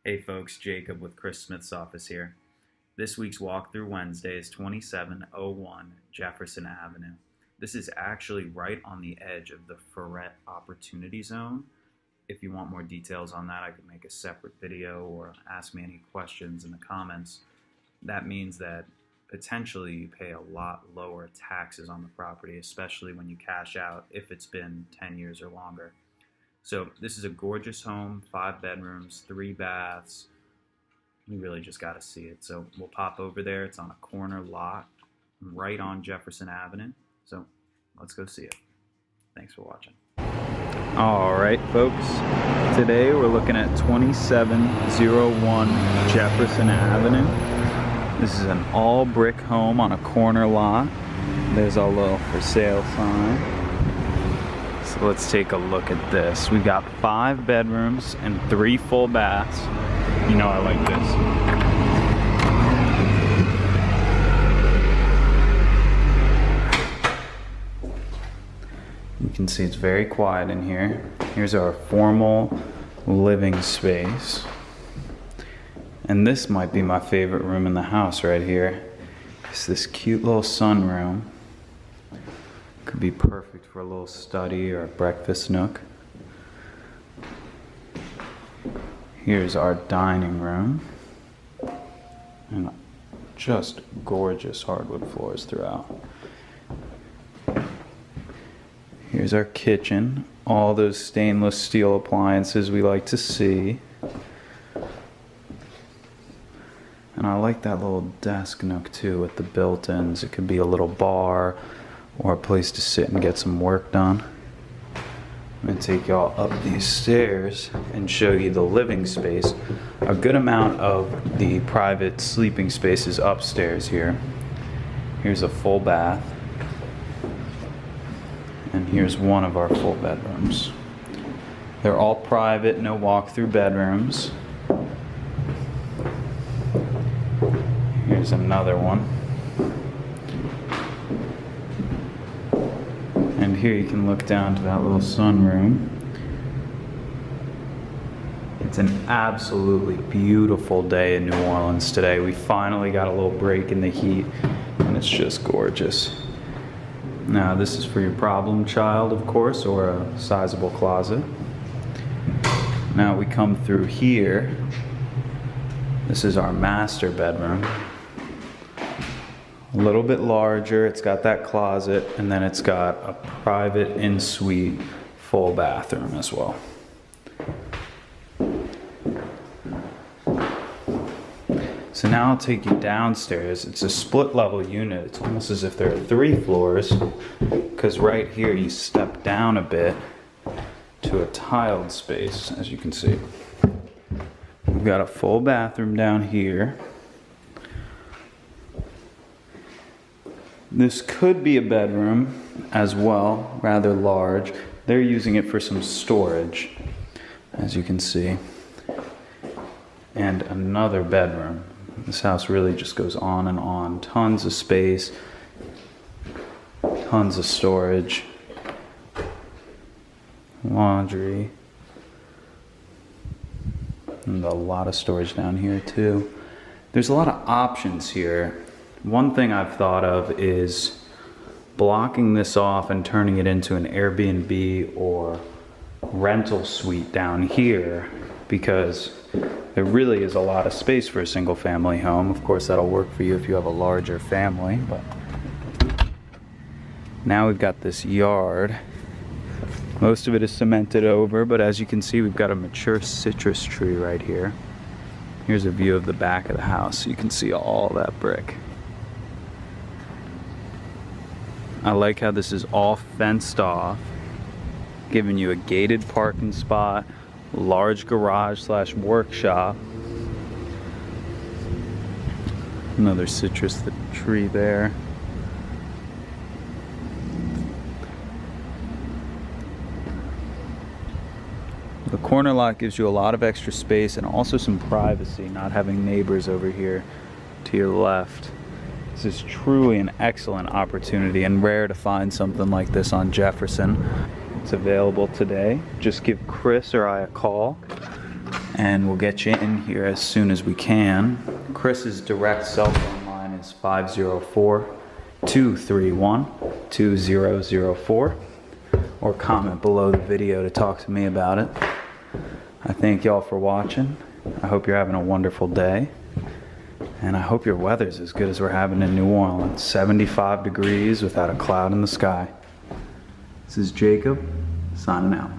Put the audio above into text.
Hey folks, Jacob with Chris Smith's office here. This week's walkthrough Wednesday is 2701 Jefferson Avenue. This is actually right on the edge of the Freret Opportunity Zone. If you want more details on that, I could make a separate video or ask me any questions in the comments. That means that potentially you pay a lot lower taxes on the property, especially when you cash out if it's been 10 years or longer. So this is a gorgeous home, 5 bedrooms, 3 baths. You really just got to see it. So we'll pop over there. It's on a corner lot right on Jefferson Avenue. So let's go see it. Thanks for watching. All right, folks. Today we're looking at 2701 Jefferson Avenue. This is an all brick home on a corner lot. There's our little for sale sign. So let's take a look at this. We've got 5 bedrooms and 3 full baths. You know I like this. You can see it's very quiet in here. Here's our formal living space. And this might be my favorite room in the house right here. It's this cute little sunroom. Could be perfect for a little study or a breakfast nook. Here's our dining room. And just gorgeous hardwood floors throughout. Here's our kitchen. All those stainless steel appliances we like to see. And I like that little desk nook too with the built-ins. It could be a little bar or a place to sit and get some work done. I'm gonna take y'all up these stairs and show you the living space. A good amount of the private sleeping space is upstairs here. Here's a full bath. And here's one of our full bedrooms. They're all private, no walk-through bedrooms. Here's another one. And here you can look down to that little sunroom. It's an absolutely beautiful day in New Orleans today. We finally got a little break in the heat, and it's just gorgeous. Now this is for your problem child, of course, or a sizable closet. Now we come through here. This is our master bedroom. A little bit larger, it's got that closet, and then it's got a private in-suite full bathroom as well. So now I'll take you downstairs. It's a split level unit. It's almost as if there are 3 floors, because right here you step down a bit to a tiled space, as you can see. We've got a full bathroom down here. This could be a bedroom as well, rather large. They're using it for some storage, as you can see. And another bedroom. This house really just goes on and on. Tons of space, tons of storage, laundry, and a lot of storage down here too. There's a lot of options here. One thing I've thought of is blocking this off and turning it into an Airbnb or rental suite down here, because there really is a lot of space for a single family home. Of course, that'll work for you if you have a larger family, but now we've got this yard. Most of it is cemented over, but as you can see, we've got a mature citrus tree right here. Here's a view of the back of the house, so you can see all that brick. I like how this is all fenced off, giving you a gated parking spot, large garage / workshop. Another citrus tree there. The corner lot gives you a lot of extra space and also some privacy, not having neighbors over here to your left. This is truly an excellent opportunity and rare to find something like this on Jefferson. It's available today. Just give Chris or I a call and we'll get you in here as soon as we can. Chris's direct cell phone line is 504-231-2004, or comment below the video to talk to me about it. I thank y'all for watching. I hope you're having a wonderful day, and I hope your weather's as good as we're having in New Orleans. 75 degrees without a cloud in the sky. This is Jacob, signing out.